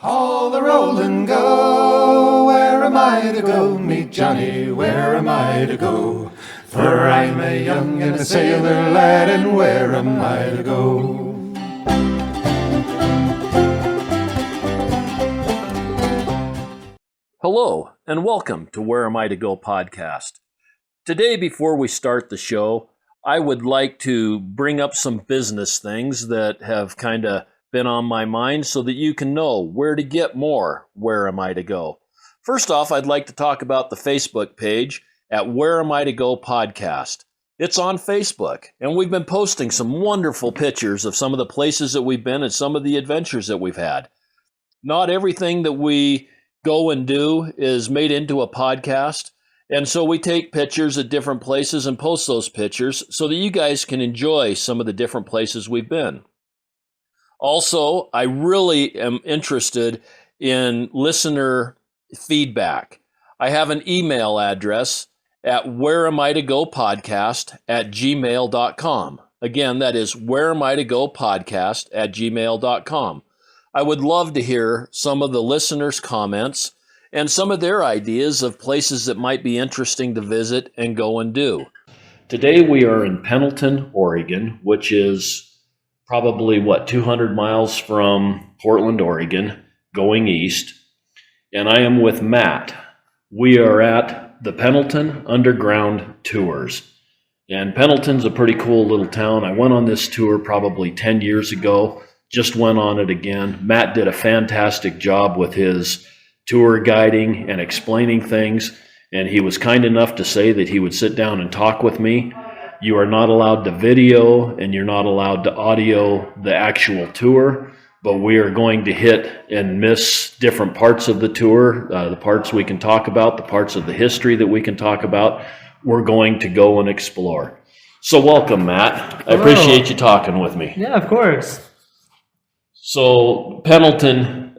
All the roll and go, where am I to go? Meet Johnny, where am I to go? For I'm a young and a sailor lad, and where am I to go? Hello, and welcome to Where Am I to Go podcast. Today, before we start the show, I would like to bring up some business things that have kind of been on my mind so that you can know where to get more Where Am I to Go. First off, I'd like to talk about the Facebook page at Where Am I to Go podcast. It's on Facebook, and we've been posting some wonderful pictures of some of the places that we've been and some of the adventures that we've had. Not everything that we go and do is made into a podcast, and so we take pictures at different places and post those pictures so that you guys can enjoy some of the different places we've been. Also, I really am interested in listener feedback. I have an email address at whereamiitogopodcast@gmail.com. Again, that is whereamiitogopodcast@gmail.com. I would love to hear some of the listeners' comments and some of their ideas of places that might be interesting to visit and go and do. Today we are in Pendleton, Oregon, which is probably, 200 miles from Portland, Oregon, going east. And I am with Matt. We are at the Pendleton Underground Tours. And Pendleton's a pretty cool little town. I went on this tour probably 10 years ago. Just went on it again. Matt did a fantastic job with his tour guiding and explaining things, and he was kind enough to say that he would sit down and talk with me. You are not allowed to video, and you're not allowed to audio the actual tour, but we are going to hit and miss different parts of the tour, the parts we can talk about, the parts of the history that we can talk about. We're going to go and explore. So welcome, Matt. Hello. I appreciate you talking with me. Yeah, of course. So Pendleton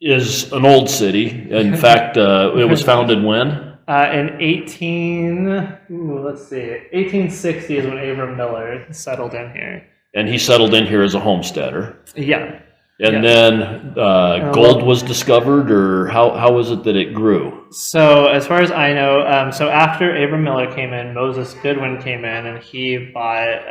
is an old city. In fact, it was founded when? In 1860 is when Abram Miller settled in here. And he settled in here as a homesteader. Yeah. And then gold was discovered, or how was it that it grew? So as far as I know, so after Abram Miller came in, Moses Goodwin came in, and he bought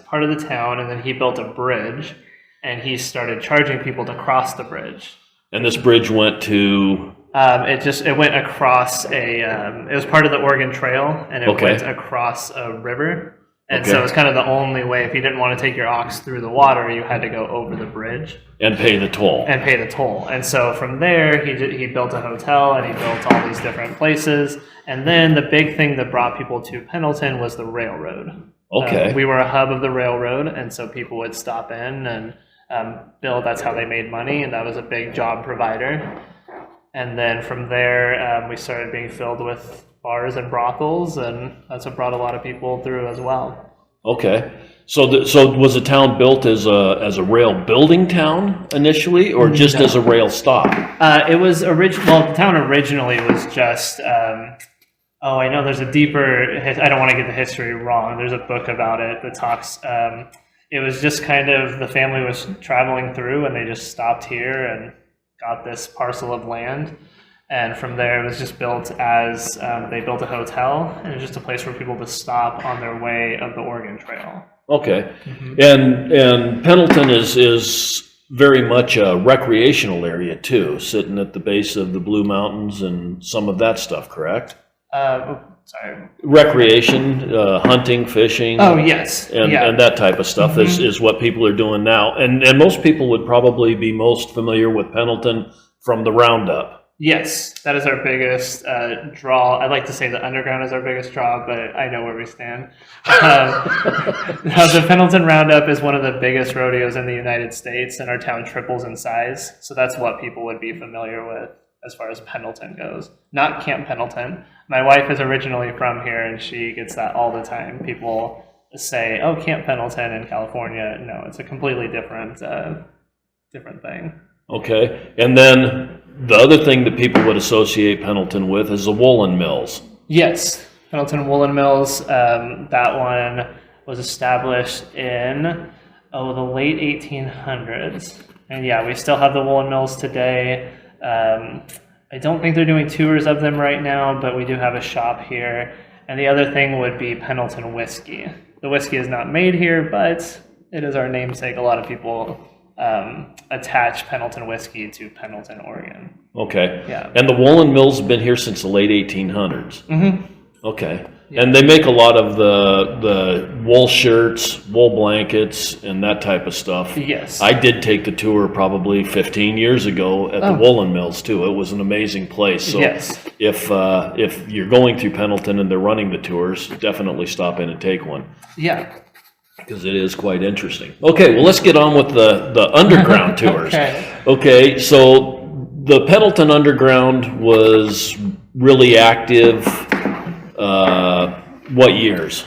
part of the town, and then he built a bridge, and he started charging people to cross the bridge. And this bridge went to? It went across it was part of the Oregon Trail, and it went across a river. And so it's kind of the only way. If you didn't want to take your ox through the water, you had to go over the bridge. And pay the toll. And so from there, he built a hotel, and he built all these different places. And then the big thing that brought people to Pendleton was the railroad. Okay. We were a hub of the railroad, and so people would stop in and build. That's how they made money, and that was a big job provider. And then from there, we started being filled with bars and brothels, and that's what brought a lot of people through as well. Okay. So was the town built as a rail building town initially, or just as a rail stop? It was the town originally was just. I know there's a deeper. I don't want to get the history wrong. There's a book about it that talks. It was just kind of the family was traveling through, and they just stopped here and got this parcel of land. And from there, it was just built as they built a hotel, and it was just a place for people to stop on their way of the Oregon Trail. Okay, and Pendleton is very much a recreational area too, sitting at the base of the Blue Mountains and some of that stuff, correct? Recreation, hunting, fishing. Oh, yes. And that type of stuff is what people are doing now. And most people would probably be most familiar with Pendleton from the Roundup. Yes, that is our biggest draw. I'd like to say the Underground is our biggest draw, but I know where we stand. The Pendleton Roundup is one of the biggest rodeos in the United States, and our town triples in size. So that's what people would be familiar with as far as Pendleton goes. Not Camp Pendleton. My wife is originally from here, and she gets that all the time. People say, "Oh, Camp Pendleton in California." No, it's a completely different thing. Okay, and then the other thing that people would associate Pendleton with is the Woolen Mills. Yes, Pendleton Woolen Mills. That one was established in the late 1800s, And yeah, we still have the Woolen Mills today. I don't think they're doing tours of them right now, but we do have a shop here. And the other thing would be Pendleton Whiskey. The whiskey is not made here, but it is our namesake. A lot of people attach Pendleton Whiskey to Pendleton, Oregon. Okay. Yeah. And the Woolen Mills have been here since the late 1800s. Mm-hmm. Okay. Yeah. And they make a lot of the wool shirts, wool blankets, and that type of stuff. Yes. I did take the tour probably 15 years ago at the Woolen Mills too. It was an amazing place. So yes. If you're going through Pendleton and they're running the tours, definitely stop in and take one. Yeah. Because it is quite interesting. Okay, well, let's get on with the underground tours. Okay, so the Pendleton Underground was really active, what years?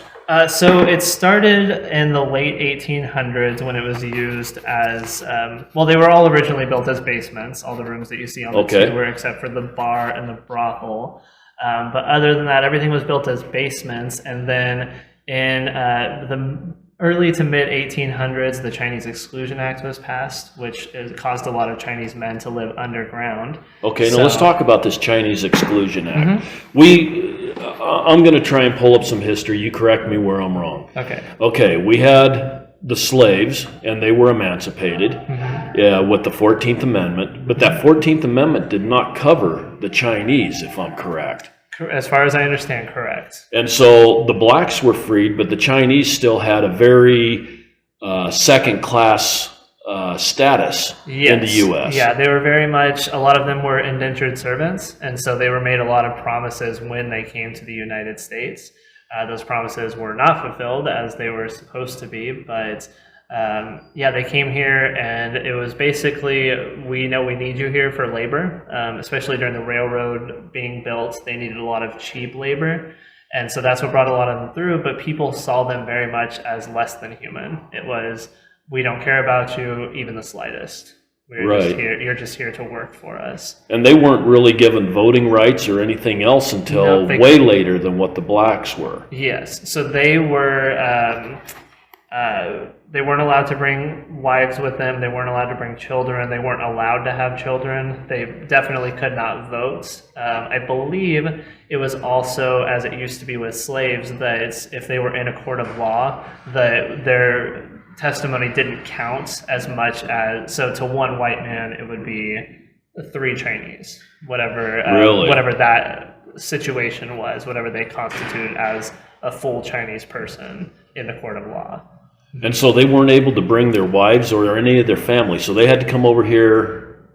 So it started in the late 1800s when it was used as, they were all originally built as basements, all the rooms that you see on the tour, except for the bar and the brothel. But other than that, everything was built as basements. And then in the early to mid 1800s, the Chinese Exclusion Act was passed, which caused a lot of Chinese men to live underground. Okay, now let's talk about this Chinese Exclusion Act. I'm going to try and pull up some history. You correct me where I'm wrong. Okay, we had the slaves, and they were emancipated with the 14th Amendment, but that 14th Amendment did not cover the Chinese, if I'm correct. As far as I understand, correct. And so the blacks were freed, but the Chinese still had a very second-class status in the U.S. Yeah, they were very much, a lot of them were indentured servants, and so they were made a lot of promises when they came to the United States. Those promises were not fulfilled as they were supposed to be, but they came here, and it was basically, we know we need you here for labor, especially during the railroad being built. They needed a lot of cheap labor, and so that's what brought a lot of them through, but people saw them very much as less than human. It was, we don't care about you even the slightest. You're just here to work for us. And they weren't really given voting rights or anything else until way later than what the blacks were. Yes, so they were... they weren't allowed to bring wives with them. They weren't allowed to bring children. They weren't allowed to have children. They definitely could not vote. I believe it was also, as it used to be with slaves, that if they were in a court of law, that their testimony didn't count as much as, so to one white man, it would be 3 Chinese, whatever that situation was, whatever they constituted as a full Chinese person in the court of law. And so they weren't able to bring their wives or any of their family, so they had to come over here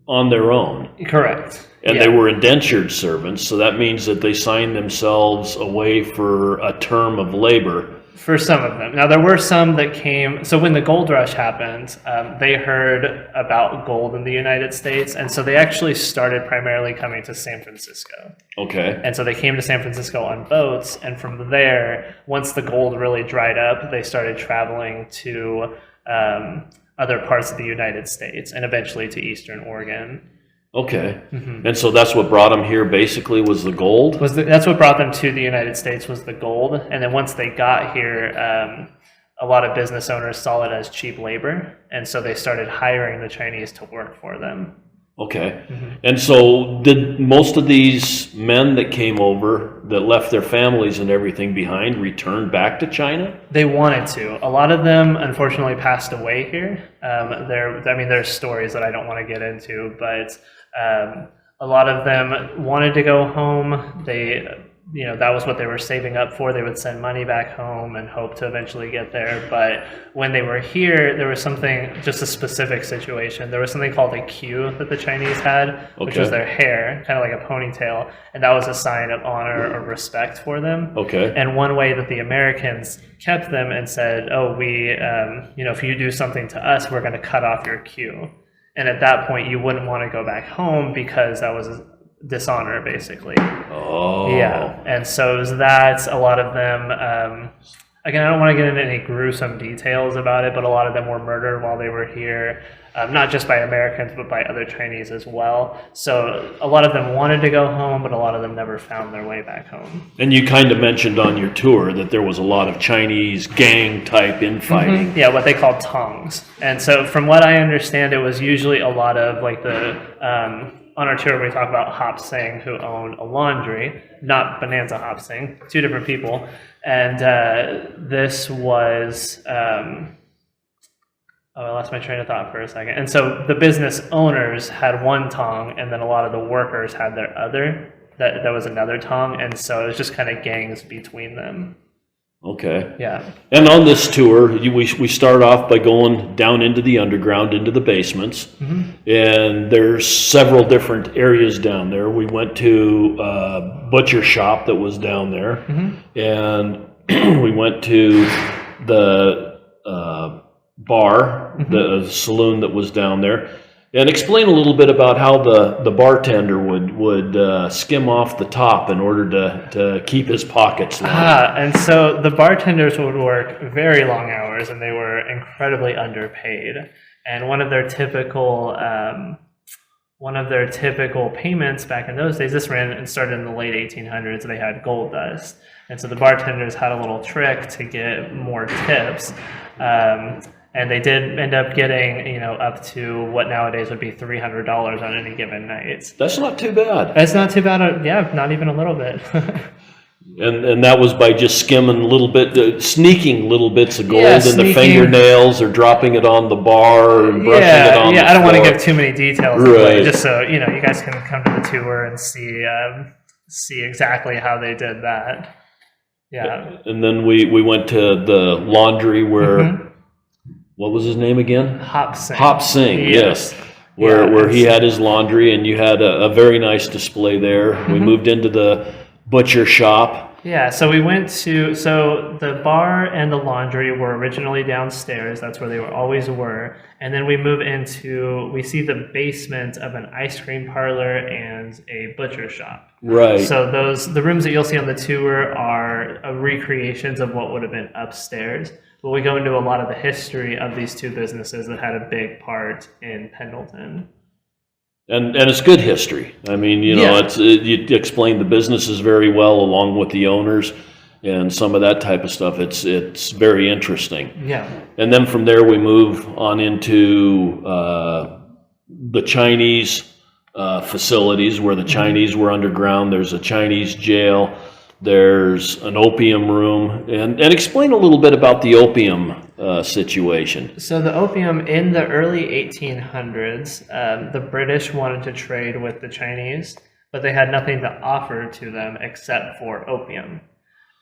on their own. Correct. And they were indentured servants, so that means that they signed themselves away for a term of labor. For some of them. Now, there were some that came, so when the gold rush happened, they heard about gold in the United States, and so they actually started primarily coming to San Francisco. Okay. And so they came to San Francisco on boats, and from there, once the gold really dried up, they started traveling to other parts of the United States, and eventually to Eastern Oregon. Okay. And so that's what brought them here, basically, was the gold? That's what brought them to the United States, was the gold. And then once they got here, a lot of business owners saw it as cheap labor, and so they started hiring the Chinese to work for them. Okay. And so did most of these men that came over, that left their families and everything behind, return back to China? They wanted to. A lot of them, unfortunately, passed away here. There's stories that I don't want to get into, but a lot of them wanted to go home. That was what they were saving up for. They would send money back home and hope to eventually get there. But when they were here, there was just a specific situation. There was something called a queue that the Chinese had, which was their hair, kind of like a ponytail. And that was a sign of honor or respect for them. Okay. And one way that the Americans kept them and said, if you do something to us, we're going to cut off your queue. And at that point, you wouldn't want to go back home because that was dishonor, basically. Oh. Yeah. And so it was that. A lot of them, again, I don't want to get into any gruesome details about it, but a lot of them were murdered while they were here, not just by Americans, but by other Chinese as well. So a lot of them wanted to go home, but a lot of them never found their way back home. And you kind of mentioned on your tour that there was a lot of Chinese gang-type infighting. Mm-hmm. Yeah, what they call tongs. And so from what I understand, it was usually a lot of like on our tour we talk about Hop Sing, who owned a laundry, not Bonanza Hop Sing, two different people. And this was, I lost my train of thought for a second. And so the business owners had one tong, and then a lot of the workers had their other. That was another tong, and so it was just kind of gangs between them. Okay. Yeah. And on this tour, we start off by going down into the underground, into the basements, and there's several different areas down there. We went to a butcher shop that was down there, and we went to the bar, the saloon that was down there. And explain a little bit about how the bartender would skim off the top in order to keep his pockets lined. And so the bartenders would work very long hours, and they were incredibly underpaid. And one of their typical payments back in those days, this ran and started in the late 1800s. They had gold dust, and so the bartenders had a little trick to get more tips. And they did end up getting, up to what nowadays would be $300 on any given night. That's not too bad. That's not too bad. Yeah, not even a little bit. And that was by just skimming a little bit, sneaking little bits of gold in the sneaking. Fingernails, or dropping it on the bar and brushing it on the floor. I don't want to give too many details, right. Just so you guys can come to the tour and see exactly how they did that. Yeah. And then we went to the laundry where. What was his name again? Hop Sing. Hop Sing, yes. Where he had his laundry, and you had a very nice display there. We moved into the butcher shop. Yeah, so we went to, the bar and the laundry were originally downstairs. That's where they always were. And then we see the basement of an ice cream parlor and a butcher shop. Right. So the rooms that you'll see on the tour are recreations of what would have been upstairs. But we go into a lot of the history of these two businesses that had a big part in Pendleton. And it's good history. I mean, you explain the businesses very well, along with the owners and some of that type of stuff. It's very interesting. Yeah. And then from there we move on into the Chinese facilities, where the Chinese were underground. There's a Chinese jail. There's an opium room, and explain a little bit about the opium situation. So the opium in the early 1800s, the British wanted to trade with the Chinese, but they had nothing to offer to them except for opium.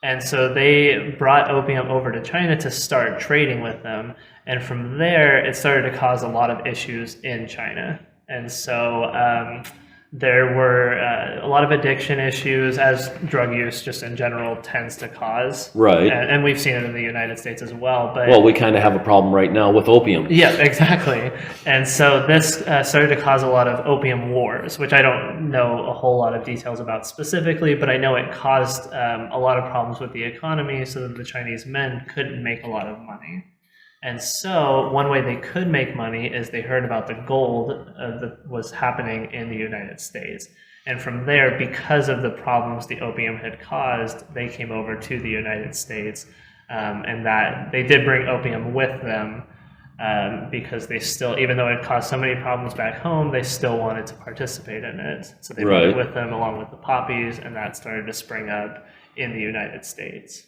And so they brought opium over to China to start trading with them, and from there it started to cause a lot of issues in China. And so there were a lot of addiction issues, as drug use just in general tends to cause. Right. And we've seen it in the United States as well. Well, we kind of have a problem right now with opium. Yeah, exactly. And so this started to cause a lot of opium wars, which I don't know a whole lot of details about specifically, but I know it caused a lot of problems with the economy, so that the Chinese men couldn't make a lot of money. And so one way they could make money is they heard about the gold that was happening in the United States. And from there, because of the problems the opium had caused, they came over to the United States. And that they did bring opium with them because they still, even though it caused so many problems back home, they still wanted to participate in it. So they brought it with them along with the poppies, and that started to spring up in the United States.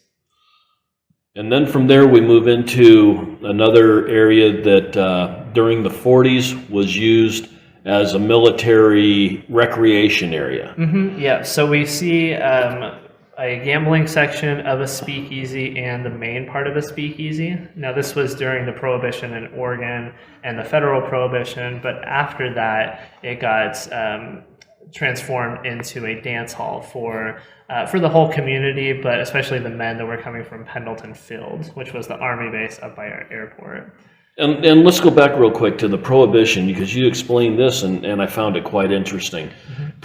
And then from there we move into another area that during the 40s was used as a military recreation area. Yeah, so we see a gambling section of a speakeasy and the main part of a speakeasy. Now this was during the Prohibition in Oregon and the federal Prohibition, but after that it got transformed into a dance hall for the whole community, but especially the men that were coming from Pendleton Field, which was the Army base up by our airport. And let's go back real quick to the Prohibition, because you explained this, and I found it quite interesting.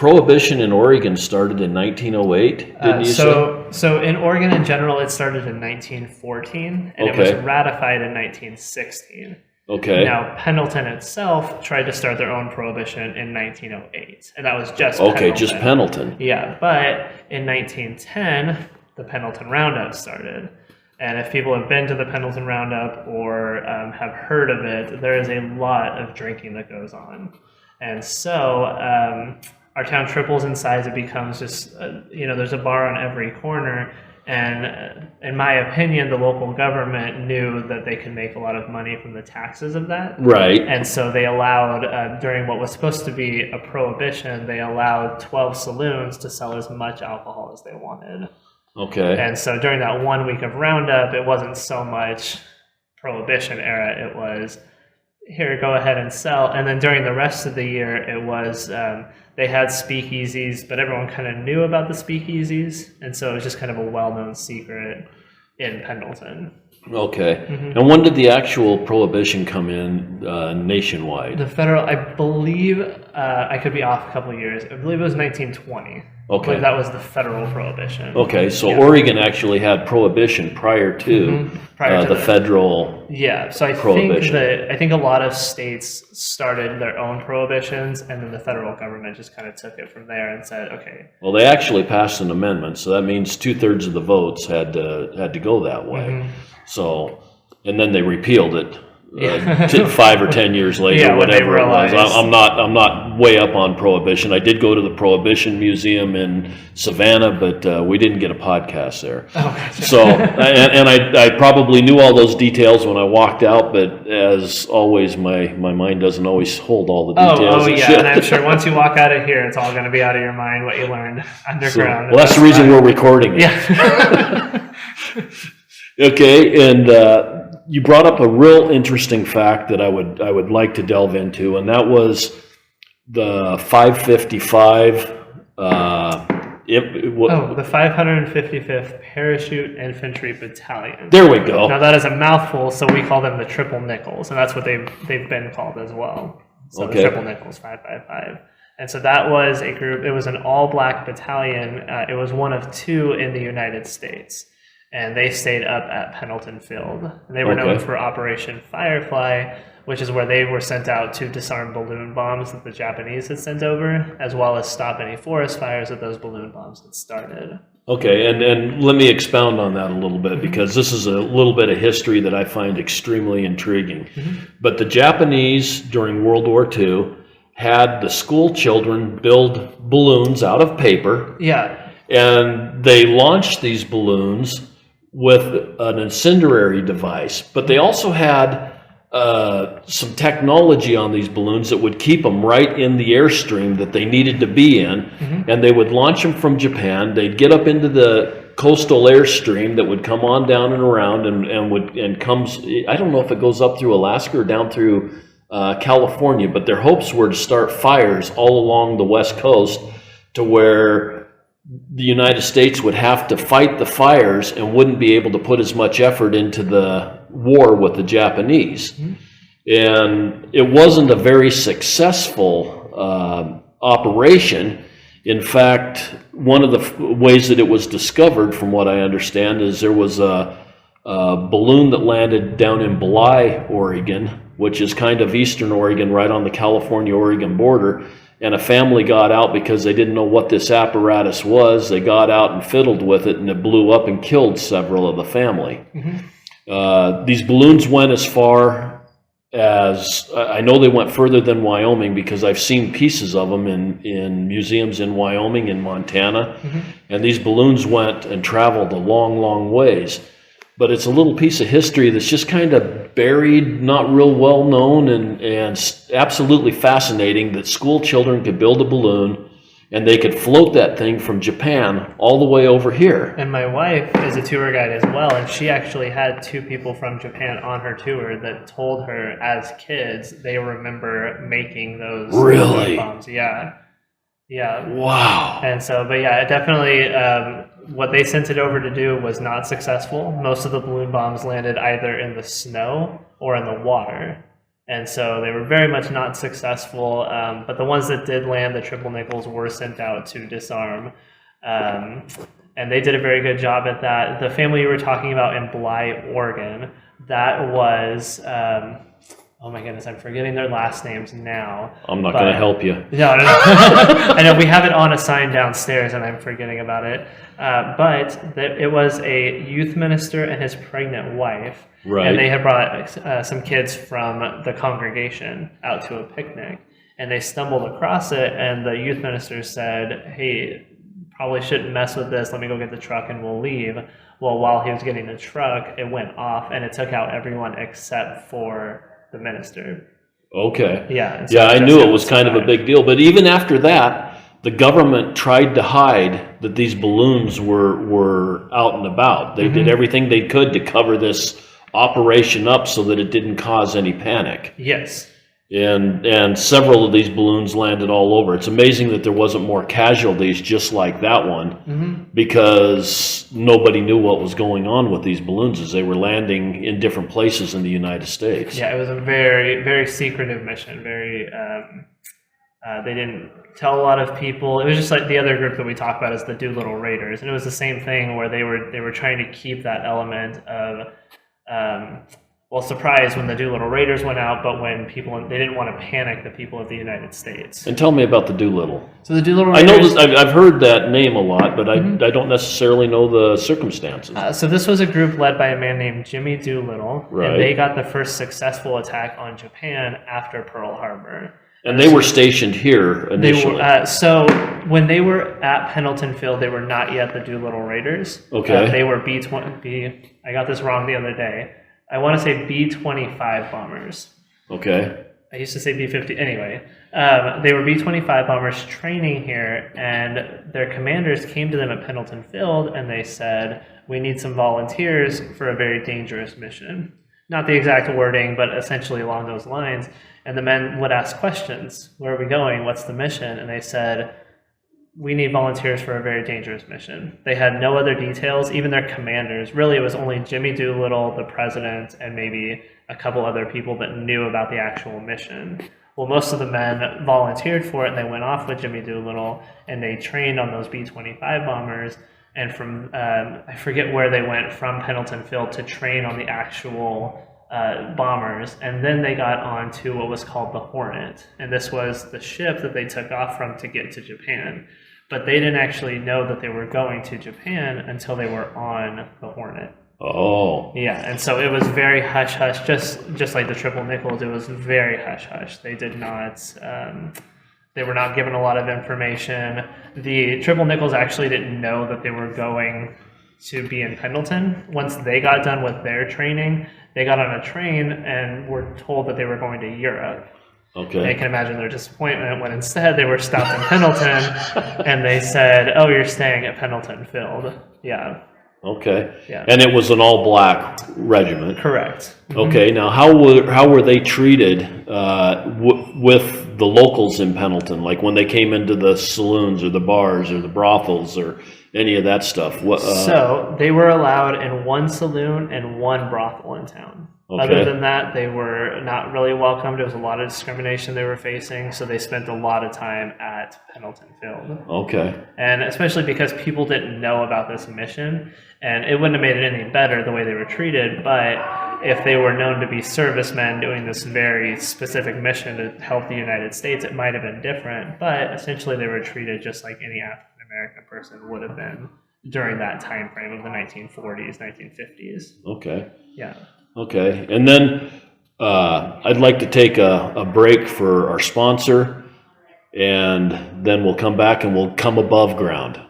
Prohibition in Oregon started in 1908, didn't you say? So in Oregon in general, it started in 1914, and it was ratified in 1916. Okay. Now, Pendleton itself tried to start their own prohibition in 1908, and that was just Pendleton. Just Pendleton. Yeah, but in 1910, the Pendleton Roundup started. And if people have been to the Pendleton Roundup or have heard of it, there is a lot of drinking that goes on. And so our town triples in size. It becomes just, there's a bar on every corner. And in my opinion, the local government knew that they could make a lot of money from the taxes of that. Right. And so they allowed, during what was supposed to be a prohibition, they allowed 12 saloons to sell as much alcohol as they wanted. Okay. And so during that 1 week of Roundup, it wasn't so much Prohibition era. It was, here, go ahead and sell. And then during the rest of the year, it was, they had speakeasies, but everyone kind of knew about the speakeasies. And so it was just kind of a well-known secret in Pendleton. Okay. And when did the actual prohibition come in nationwide? The federal, I believe, I could be off a couple of years. I believe it was 1920. Okay. That was the federal prohibition. Okay, so Oregon actually had prohibition prior to, the federal so I prohibition. I think a lot of states started their own prohibitions, and then the federal government just kind of took it from there and said, okay. Well, they actually passed an amendment, so that means 2/3 of the votes had to go that way. So, and then they repealed it 5 or 10 years later, whatever it was. I'm not way up on Prohibition. I did go to the Prohibition Museum in Savannah, but we didn't get a podcast there. So, and I probably knew all those details when I walked out, but as always, my mind doesn't always hold all the details. And I'm sure once you walk out of here, it's all going to be out of your mind what you learned underground. Well, that's the reason we're recording it. Yeah. Okay, and you brought up a real interesting fact that I would like to delve into, and that was the 555. The 555th Parachute Infantry Battalion. There we go. Now that is a mouthful, so we call them the Triple Nickels, and that's what they've been called as well. So the Triple Nickels, 555. And so that was a group. It was an all-black battalion. It was one of two in the United States. And they stayed up at Pendleton Field. And they were known for Operation Firefly, which is where they were sent out to disarm balloon bombs that the Japanese had sent over, as well as stop any forest fires that those balloon bombs had started. Okay, and let me expound on that a little bit, because this is a little bit of history that I find extremely intriguing. But the Japanese, during World War II, had the school children build balloons out of paper. Yeah. And they launched these balloons with an incendiary device, but they also had some technology on these balloons that would keep them right in the airstream that they needed to be in, and they would launch them from Japan. They'd get up into the coastal airstream that would come on down and around and comes, I don't know if it goes up through Alaska or down through California, but their hopes were to start fires all along the West Coast to where the United States would have to fight the fires and wouldn't be able to put as much effort into the war with the Japanese. And it wasn't a very successful operation. In fact, one of the ways that it was discovered, from what I understand, is there was a balloon that landed down in Bly, Oregon, which is kind of eastern Oregon, right on the California-Oregon border. And a family got out because they didn't know what this apparatus was. They got out and fiddled with it, and it blew up and killed several of the family. These balloons went as far as, I know they went further than Wyoming, because I've seen pieces of them in museums in Wyoming and Montana. And these balloons went and traveled a long, long ways. But it's a little piece of history that's just kind of buried, not real well known, and absolutely fascinating that school children could build a balloon and they could float that thing from Japan all the way over here. And my wife is a tour guide as well, and she actually had two people from Japan on her tour that told her as kids they remember making those bombs. Yeah. Wow. And so, but yeah, it definitely, what they sent it over to do was not successful. Most of the balloon bombs landed either in the snow or in the water. And so they were very much not successful, but the ones that did land, the triple nickels, were sent out to disarm. And they did a very good job at that. The family you were talking about in Bly, Oregon, that was, oh my goodness, I'm forgetting their last names now. I'm not going to help you. No. I know we have it on a sign downstairs and I'm forgetting about it. But it was a youth minister and his pregnant wife. Right. And they had brought some kids from the congregation out to a picnic. And they stumbled across it, and the youth minister said, hey, probably shouldn't mess with this. Let me go get the truck and we'll leave. Well, while he was getting the truck, it went off and it took out everyone except for the minister. Okay. Yeah. So yeah, I knew it was kind of a big deal. But even after that, the government tried to hide that these balloons were out and about. They did everything they could to cover this operation up so that it didn't cause any panic. Yes. And several of these balloons landed all over. It's amazing that there wasn't more casualties just like that one, because nobody knew what was going on with these balloons as they were landing in different places in the United States. Yeah, it was a very, very secretive mission. Very, they didn't tell a lot of people. It was just like the other group that we talked about is the Doolittle Raiders, and it was the same thing where they were trying to keep that element of surprise when the Doolittle Raiders went out, but when they didn't want to panic the people of the United States. And tell me about the Doolittle. So the Doolittle Raiders... I know this, I've heard that name a lot, but I don't necessarily know the circumstances. So this was a group led by a man named Jimmy Doolittle, right. And they got the first successful attack on Japan after Pearl Harbor. And they were stationed here initially. So when they were at Pendleton Field, they were not yet the Doolittle Raiders. Okay. They were B-20... I got this wrong the other day. I want to say B-25 bombers. Okay. I used to say B-50. Anyway, they were B-25 bombers training here, and their commanders came to them at Pendleton Field, and they said, we need some volunteers for a very dangerous mission. Not the exact wording, but essentially along those lines. And the men would ask questions. Where are we going? What's the mission? And they said, we need volunteers for a very dangerous mission. They had no other details, even their commanders. Really, it was only Jimmy Doolittle, the president, and maybe a couple other people that knew about the actual mission. Well, most of the men volunteered for it, and they went off with Jimmy Doolittle, and they trained on those B-25 bombers. And from, I forget where they went from Pendleton Field to train on the actual bombers, and then they got on to what was called the Hornet, and this was the ship that they took off from to get to Japan, but they didn't actually know that they were going to Japan until they were on the Hornet. Oh. Yeah, and so it was very hush-hush, just like the triple nickels, it was very hush-hush. They did not, they were not given a lot of information. The triple nickels actually didn't know that they were going to be in Pendleton. Once they got done with their training, they got on a train and were told that they were going to Europe. Okay. They can imagine their disappointment when instead they were stopped in Pendleton and they said, oh, you're staying at Pendleton Field. Yeah. Okay. Yeah. And it was an all-black regiment. Correct. Okay. Now, how were they treated with the locals in Pendleton? Like when they came into the saloons or the bars or the brothels or any of that stuff? So they were allowed in one saloon and one brothel in town. Okay. Other than that, they were not really welcomed. There was a lot of discrimination they were facing, so they spent a lot of time at Pendleton Field. Okay. And especially because people didn't know about this mission, and it wouldn't have made it any better the way they were treated, but if they were known to be servicemen doing this very specific mission to help the United States, it might have been different, but essentially they were treated just like any African-American person would have been during that time frame of the 1940s, 1950s. Okay. Yeah. Okay, and then I'd like to take a break for our sponsor, and then we'll come back and we'll come above ground.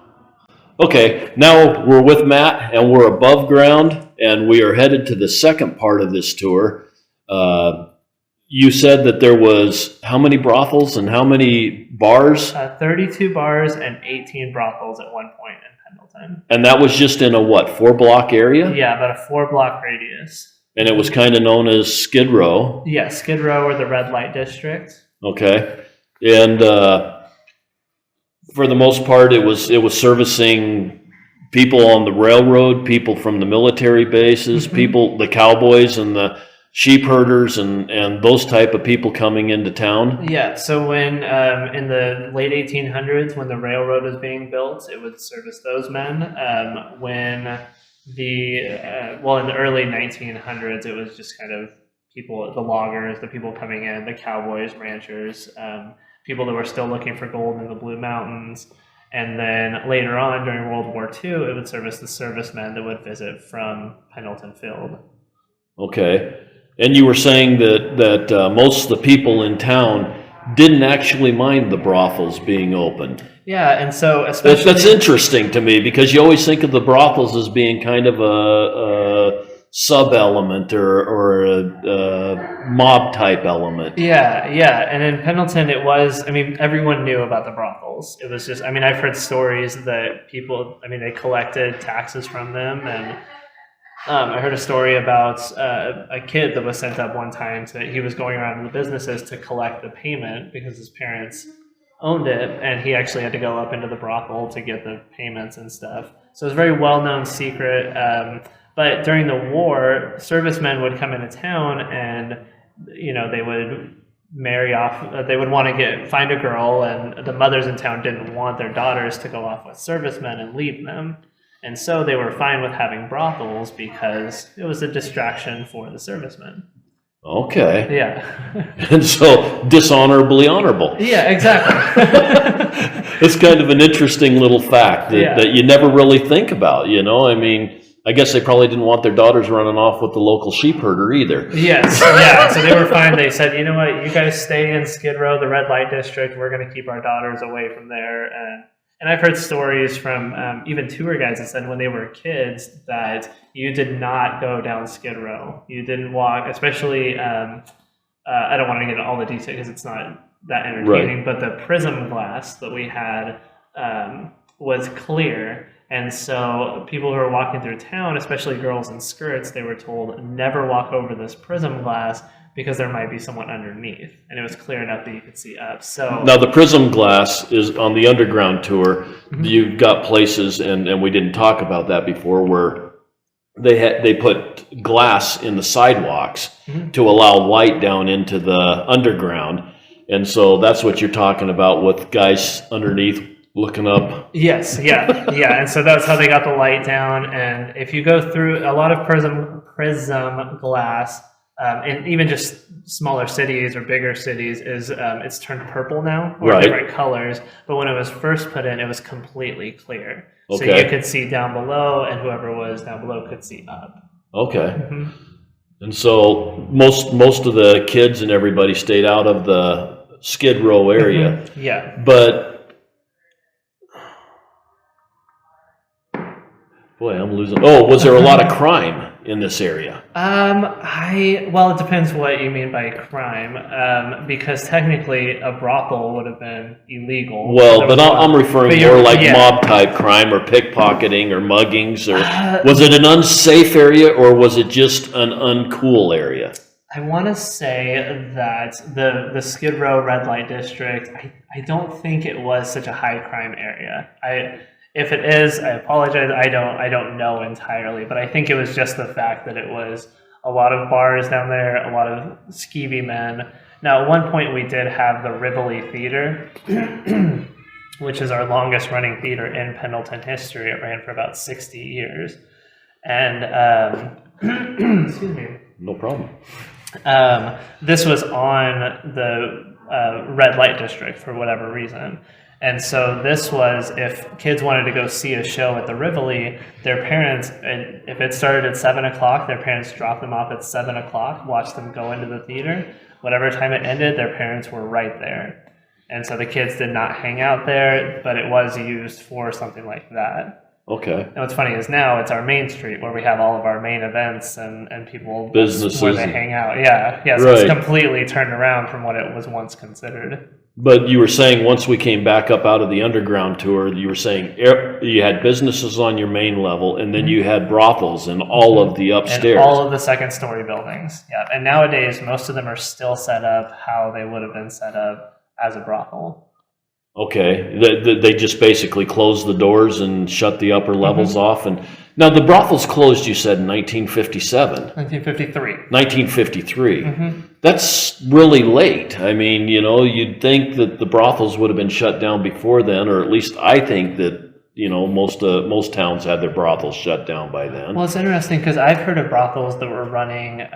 Okay, now we're with Matt, and we're above ground, and we are headed to the second part of this tour. You said that there was how many brothels and how many bars? 32 bars and 18 brothels at one point in Pendleton. And that was just in a, 4-block area? Yeah, about a 4-block radius. And it was kind of known as Skid Row. Yeah, Skid Row or the Red Light District. Okay. And for the most part, it was servicing people on the railroad, people from the military bases, people, the cowboys and sheep herders and those type of people coming into town? Yeah, so when in the late 1800s, when the railroad was being built, it would service those men. When in the early 1900s, it was just kind of people, the loggers, the people coming in, the cowboys, ranchers, people that were still looking for gold in the Blue Mountains. And then later on, during World War II, it would service the servicemen that would visit from Pendleton Field. Okay. And you were saying that most of the people in town didn't actually mind the brothels being open. Yeah, and so especially... That's interesting to me, because you always think of the brothels as being kind of a sub-element or a mob-type element. Yeah, and in Pendleton it was, everyone knew about the brothels. It was just, I've heard stories that people, they collected taxes from them, and I heard a story about a kid that was sent up one time he was going around to the businesses to collect the payment because his parents owned it, and he actually had to go up into the brothel to get the payments and stuff. So it was a very well-known secret. But during the war, servicemen would come into town, and they would marry off. They would want to find a girl, and the mothers in town didn't want their daughters to go off with servicemen and leave them. And so they were fine with having brothels because it was a distraction for the servicemen. Okay. Yeah. And so dishonorably honorable. Yeah, exactly. It's kind of an interesting little fact that you never really think about, I guess they probably didn't want their daughters running off with the local sheep herder either. Yes, yeah. So they were fine. They said, you know what, you guys stay in Skid Row, the red light district. We're going to keep our daughters away from there. And I've heard stories from even tour guides that said when they were kids that you did not go down Skid Row. You didn't walk, especially, I don't want to get into all the details because it's not that entertaining, but the prism glass that we had was clear. And so people who were walking through town, especially girls in skirts, they were told never walk over this prism glass because there might be someone underneath. And it was clear enough that you could see up. So now the prism glass is on the Underground tour. Mm-hmm. You've got places, and we didn't talk about that before, where they put glass in the sidewalks mm-hmm. to allow light down into the Underground. And so that's what you're talking about with guys underneath looking up. Yes, yeah. And so that's how they got the light down. And if you go through a lot of prism glass, and even just smaller cities or bigger cities, it's turned purple now, or right. different colors. But when it was first put in, it was completely clear. Okay. So you could see down below, and whoever was down below could see up. Okay. Mm-hmm. And so most of the kids and everybody stayed out of the Skid Row area. Mm-hmm. Yeah. But boy, I'm losing. Oh, was there a lot of crime in this area? Well, it depends what you mean by crime, because technically a brothel would have been illegal. Well, but I'm referring more like mob-type crime or pickpocketing or muggings, or was it an unsafe area, or was it just an uncool area? I want to say that the Skid Row red light district, I don't think it was such a high crime area. If it is, I apologize. I don't know entirely, but I think it was just the fact that it was a lot of bars down there, a lot of skeevy men. Now, at one point, we did have the Rivoli Theater, which is our longest running theater in Pendleton history. It ran for about 60 years. And, excuse me. No problem. This was on the red light district for whatever reason. And so this was, if kids wanted to go see a show at the Rivoli, their parents, if it started at 7 o'clock, their parents dropped them off at 7 o'clock, watched them go into the theater. Whatever time it ended, their parents were right there. And so the kids did not hang out there, but it was used for something like that. Okay. And what's funny is now it's our main street where we have all of our main events and people, businesses, where they hang out. Yeah. So right. It's completely turned around from what it was once considered. But you were saying once we came back up out of the Underground tour, you were saying you had businesses on your main level, and then you had brothels in all of the upstairs. And all of the second story buildings. Yeah. And nowadays, most of them are still set up how they would have been set up as a brothel. Okay, they just basically closed the doors and shut the upper levels off. And now the brothels closed, you said, in 1957. 1953. 1953. That's really late. I mean, you know, you'd think that the brothels would have been shut down before then, or at least I think that, you know, most towns had their brothels shut down by then. Well, it's interesting because I've heard of brothels that were running.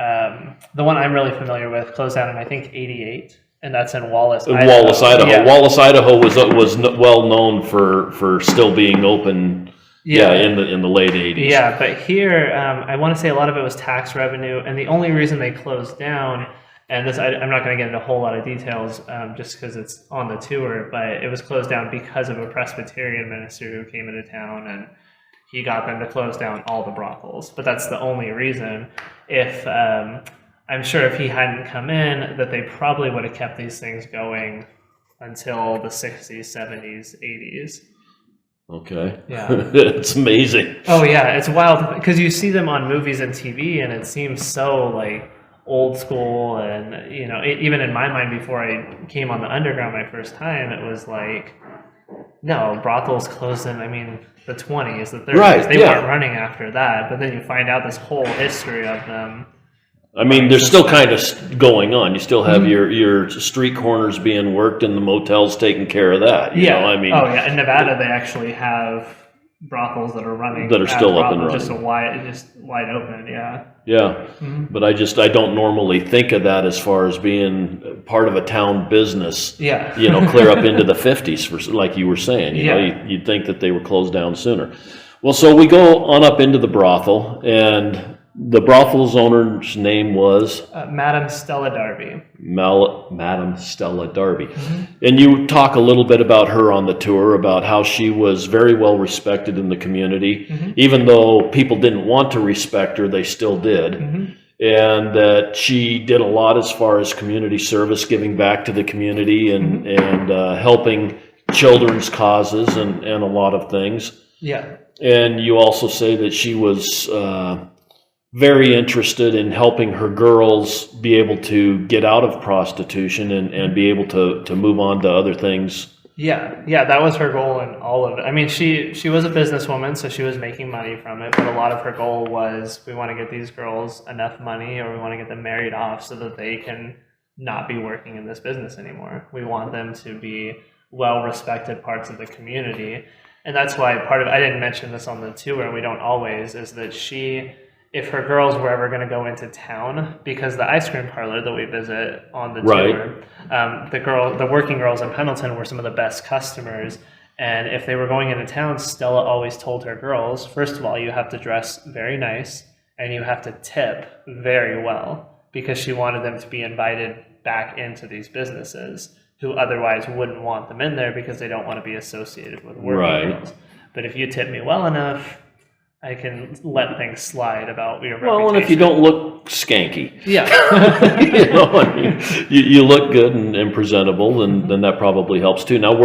The one I'm really familiar with closed down in, I think, 88. And that's in Wallace, Idaho. Wallace, Idaho. Yeah. Wallace, Idaho was well known for still being open. Yeah, in the late 80s. Yeah, but here I want to say a lot of it was tax revenue, and the only reason they closed down, and this I'm not going to get into a whole lot of details just because it's on the tour, but it was closed down because of a Presbyterian minister who came into town and he got them to close down all the brothels. But that's the only reason. If I'm sure if he hadn't come in, that they probably would have kept these things going until the 60s, 70s, 80s. Okay. Yeah. It's amazing. Oh, yeah. It's wild because you see them on movies and TV, and it seems so, like, old school. And, you know, even in my mind, before I came on the Underground my first time, it was like, no, brothels closed in, I mean, the 20s, the 30s. Right, they weren't running after that. But then you find out this whole history of them. I mean, there's still kind of going on. You still have your street corners being worked and the motels taking care of that. You know? I mean, oh yeah, in Nevada they actually have brothels that are running that are still up and running, just wide open. Yeah. Yeah, but I don't normally think of that as far as being part of a town business. Yeah. You know, clear up into the 50s, for, like you were saying. You know, you'd think that they were closed down sooner. Well, so we go on up into the brothel, and the brothel's owner's name was? Madam Stella Darby. Madam Stella Darby. And you talk a little bit about her on the tour, about how she was very well respected in the community. Even though people didn't want to respect her, they still did. And that she did a lot as far as community service, giving back to the community and helping children's causes and a lot of things. Yeah. And you also say that she was very interested in helping her girls be able to get out of prostitution and be able to move on to other things. Yeah, that was her goal in all of it. I mean, she was a businesswoman, so she was making money from it, but a lot of her goal was, we want to get these girls enough money, or we want to get them married off so that they can not be working in this business anymore. We want them to be well-respected parts of the community. And that's why I didn't mention this on the tour, and we don't always, is that if her girls were ever going to go into town, because the ice cream parlor that we visit on the tour, the working girls in Pendleton were some of the best customers. And if they were going into town, Stella always told her girls, first of all, you have to dress very nice and you have to tip very well, because she wanted them to be invited back into these businesses who otherwise wouldn't want them in there because they don't want to be associated with working girls. But if you tip me well enough, I can let things slide about your reputation. Well, and if you don't look skanky. Yeah. You know, I mean, you look good and presentable, and then that probably helps too. Now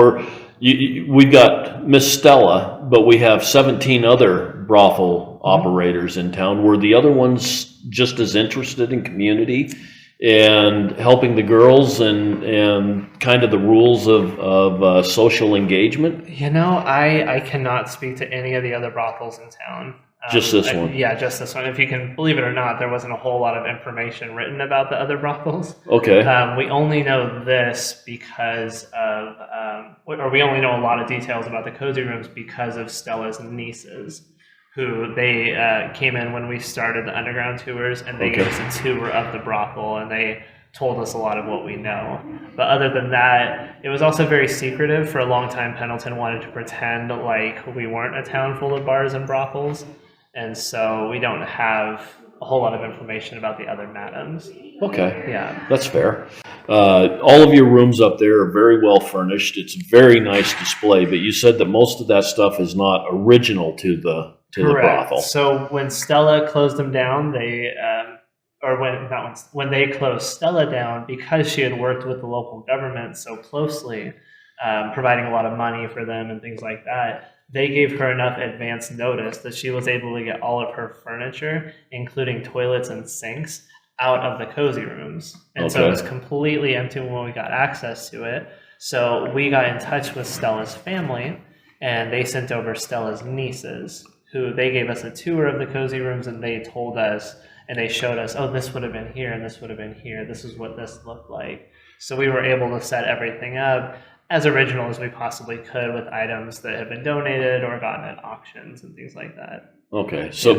we've got Miss Stella, but we have 17 other brothel operators in town. Were the other ones just as interested in community and helping the girls and kind of the rules of social engagement? You know, I cannot speak to any of the other brothels in town. Just this one? Yeah, just this one. If you can believe it or not, there wasn't a whole lot of information written about the other brothels. Okay. We only know this because of, or we only know a lot of details about the cozy rooms because of Stella's nieces, who they came in when we started the Underground tours, and they gave us a tour of the brothel, and they told us a lot of what we know. But other than that, it was also very secretive. For a long time, Pendleton wanted to pretend like we weren't a town full of bars and brothels, and so we don't have a whole lot of information about the other madams. Okay. Yeah. That's fair. All of your rooms up there are very well furnished. It's a very nice display, but you said that most of that stuff is not original to the brothel. So when Stella closed them down, when they closed Stella down, because she had worked with the local government so closely, providing a lot of money for them and things like that, they gave her enough advance notice that she was able to get all of her furniture, including toilets and sinks, out of the cozy rooms. And so it Okay. was completely empty when we got access to it. So we got in touch with Stella's family, and they sent over Stella's nieces, who they gave us a tour of the cozy rooms, and they told us, and they showed us, oh, this would have been here, and this would have been here. This is what this looked like. So we were able to set everything up as original as we possibly could with items that had been donated or gotten at auctions and things like that. Okay, so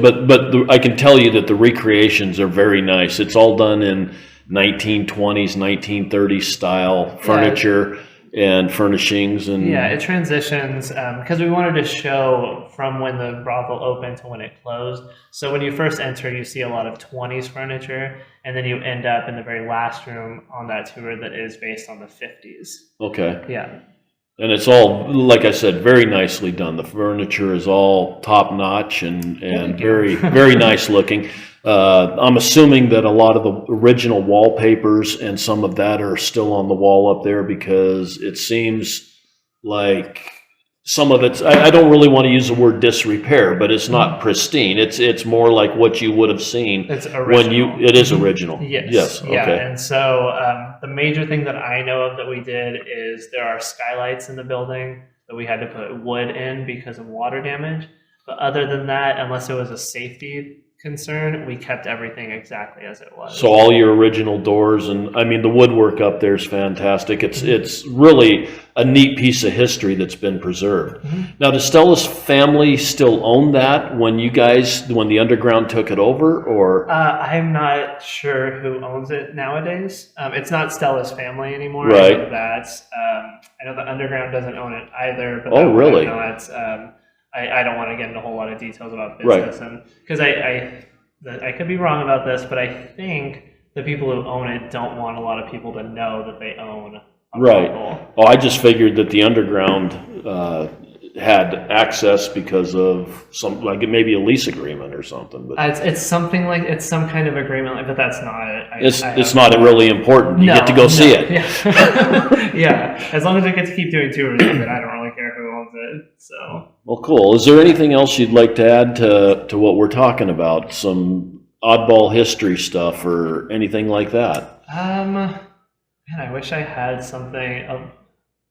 I can tell you that the recreations are very nice. It's all done in 1920s, 1930s style furniture and furnishings, and yeah, it transitions because we wanted to show from when the brothel opened to when it closed. So when you first enter, you see a lot of 20s furniture, and then you end up in the very last room on that tour that is based on the 50s. Okay. Yeah. And it's all, like I said, very nicely done. The furniture is all top notch and very, very nice looking. I'm assuming that a lot of the original wallpapers and some of that are still on the wall up there, because it seems like some of it's, I don't really want to use the word disrepair, but it's not pristine. It's more like what you would have seen. It's original. It is original. Yes. Yes. Yeah. Okay. And so the major thing that I know of that we did is there are skylights in the building that we had to put wood in because of water damage. But other than that, unless it was a safety concern, we kept everything exactly as it was. So all your original doors, and I mean the woodwork up there is fantastic. It's really a neat piece of history that's been preserved. Now, does Stella's family still own that when the Underground took it over, or? I'm not sure who owns it nowadays. It's not Stella's family anymore. Right. I know the Underground doesn't own it either. But Oh, really? I don't want to get into a whole lot of details about business, and because I could be wrong about this, but I think the people who own it don't want a lot of people to know that they own a Right. brothel. Oh, I just figured that the Underground had access because of some, like maybe a lease agreement or something. But It's something like, it's some kind of agreement, but that's not it. it's not really important. You get to go see it. Yeah. Yeah, as long as it gets to keep doing tours with it, I don't really care who owns it. So. Well, cool. Is there anything else you'd like to add to what we're talking about? Some oddball history stuff or anything like that? Man, I wish I had something.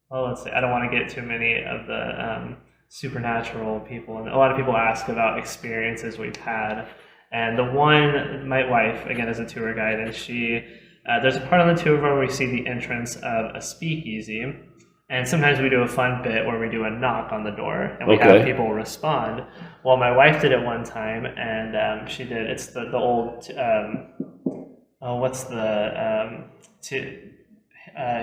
Well, let's see. I don't want to get too many of the supernatural people. And a lot of people ask about experiences we've had. And the one, my wife, again, is a tour guide, and she, there's a part on the tour where we see the entrance of a speakeasy. And sometimes we do a fun bit where we do a knock on the door, and we have people respond. Well, my wife did it one time, and she did, it's the old,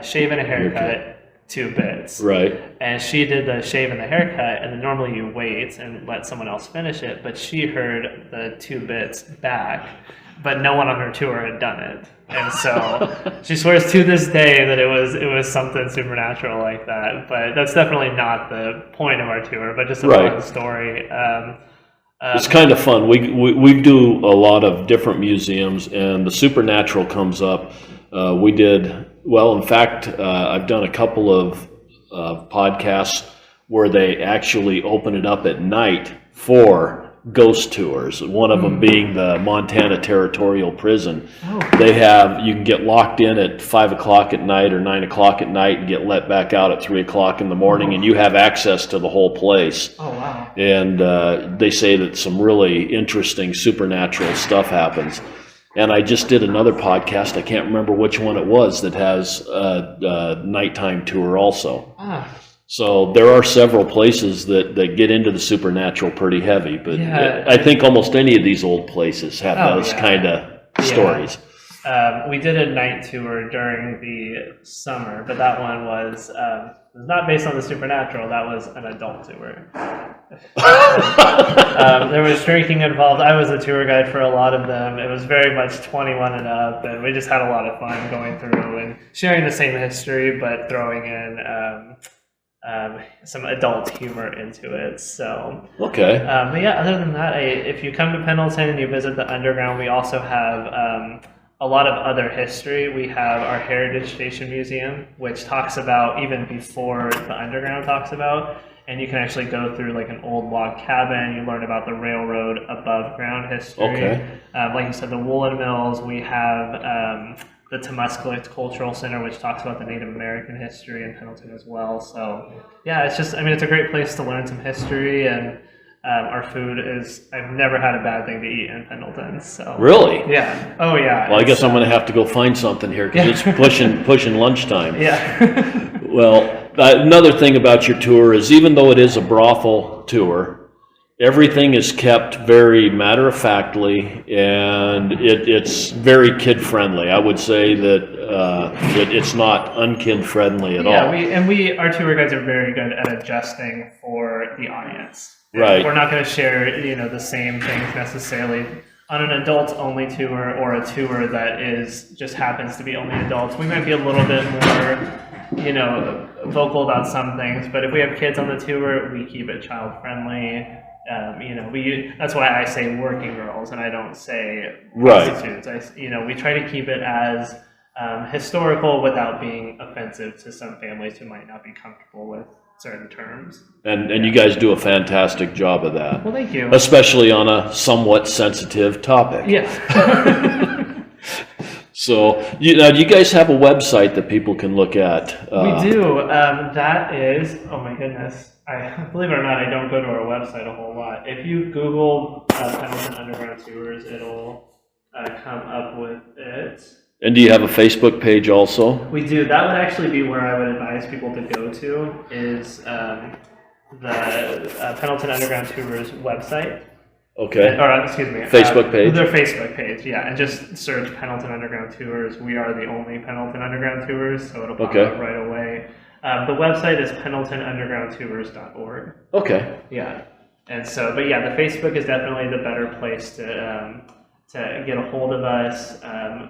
shave and a haircut, 2 bits. Right. And she did the shave and the haircut, and then normally you wait and let someone else finish it, but she heard the 2 bits back, but no one on her tour had done it. And so she swears to this day that it was something supernatural like that, but that's definitely not the point of our tour, but just a fun story. It's kind of fun. We do a lot of different museums, and the supernatural comes up. We did, well, in fact, I've done a couple of podcasts where they actually open it up at night for ghost tours. One of them being the Montana Territorial Prison. You can get locked in at 5 o'clock at night or 9 o'clock at night and get let back out at 3 o'clock in the morning, and you have access to the whole place. Oh, wow. And they say that some really interesting supernatural stuff happens. And I just did another podcast, I can't remember which one it was, that has a nighttime tour also. So there are several places that get into the supernatural pretty heavy, but I think almost any of these old places have those kind of stories. We did a night tour during the summer, but that one was not based on the supernatural. That was an adult tour. There was drinking involved. I was a tour guide for a lot of them. It was very much 21 and up, and we just had a lot of fun going through and sharing the same history, but throwing in some adult humor into it. So okay. But yeah, other than that, if you come to Pendleton and you visit the Underground, we also have a lot of other history. We have our Heritage Station Museum, which talks about, even before the Underground talks about, and you can actually go through like an old log cabin. You learn about the railroad above ground history. Okay. Like you said, the Woolen Mills. We have the Temescalix Cultural Center, which talks about the Native American history in Pendleton as well. So yeah, it's just, I mean, it's a great place to learn some history, and our food is, I've never had a bad thing to eat in Pendleton. So Really? yeah. Oh yeah. Well, I guess I'm going to have to go find something here because it's pushing lunchtime. Yeah. Well, another thing about your tour is even though it is a brothel tour, everything is kept very matter-of-factly, and it's very kid-friendly. I would say that it's not unkid-friendly at all. Yeah, our tour guides are very good at adjusting for the audience. Right. We're not going to share, the same things necessarily on an adults-only tour or a tour that just happens to be only adults. We might be a little bit more, vocal about some things, but if we have kids on the tour, we keep it child-friendly. That's why I say working girls and I don't say prostitutes. We try to keep it as historical without being offensive to some families who might not be comfortable with certain terms. And you guys do a fantastic job of that. Well, thank you. Especially on a somewhat sensitive topic. Yeah. So, do you guys have a website that people can look at? We do. That is, oh my goodness. Believe it or not, I don't go to our website a whole lot. If you Google Pendleton Underground Tours, it'll come up with it. And do you have a Facebook page also? We do. That would actually be where I would advise people to go to, is the Pendleton Underground Tours website. Okay. Or, excuse me. Facebook page? Their Facebook page, yeah. And just search Pendleton Underground Tours. We are the only Pendleton Underground Tours, so it'll pop up right away. The website is pendletonundergroundtours.org. Okay. Yeah. And so, but yeah, the Facebook is definitely the better place to get a hold of us.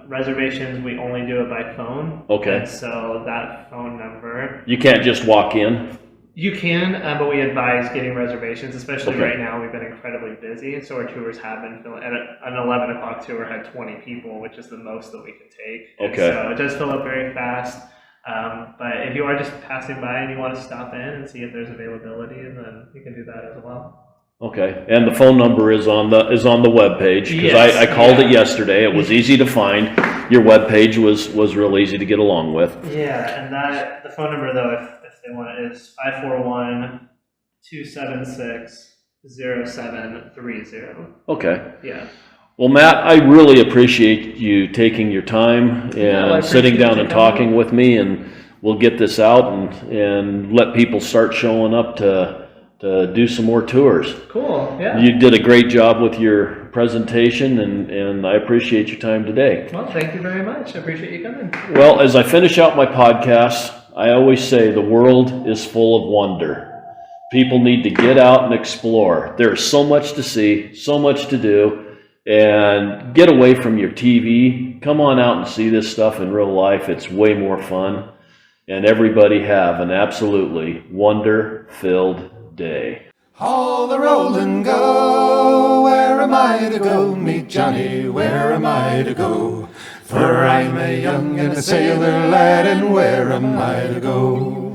Reservations, we only do it by phone. Okay. And so that phone number. You can't just walk in? You can, but we advise getting reservations, especially right now. We've been incredibly busy, so our tours have been filling. An 11 o'clock tour had 20 people, which is the most that we could take. Okay. And so it does fill up very fast. But if you are just passing by and you want to stop in and see if there's availability, then you can do that as well. Okay, and the phone number is on the webpage, because Yes. I called it yesterday. It was easy to find. Your webpage was real easy to get along with. Yeah, and the phone number though, if they want it, is 541-276-0730. Okay. Yeah. Well, Matt, I really appreciate you taking your time and sitting down and talking with me, and we'll get this out and let people start showing up to do some more tours. Cool, yeah. You did a great job with your presentation, and I appreciate your time today. Well, thank you very much. I appreciate you coming. Well, as I finish out my podcast, I always say the world is full of wonder. People need to get out and explore. There's so much to see, so much to do, and get away from your TV. Come on out and see this stuff in real life. It's way more fun. And everybody have an absolutely wonder-filled day. All the roll and go, where am I to go? Meet Johnny, where am I to go? For I'm a young and a sailor lad, and where am I to go?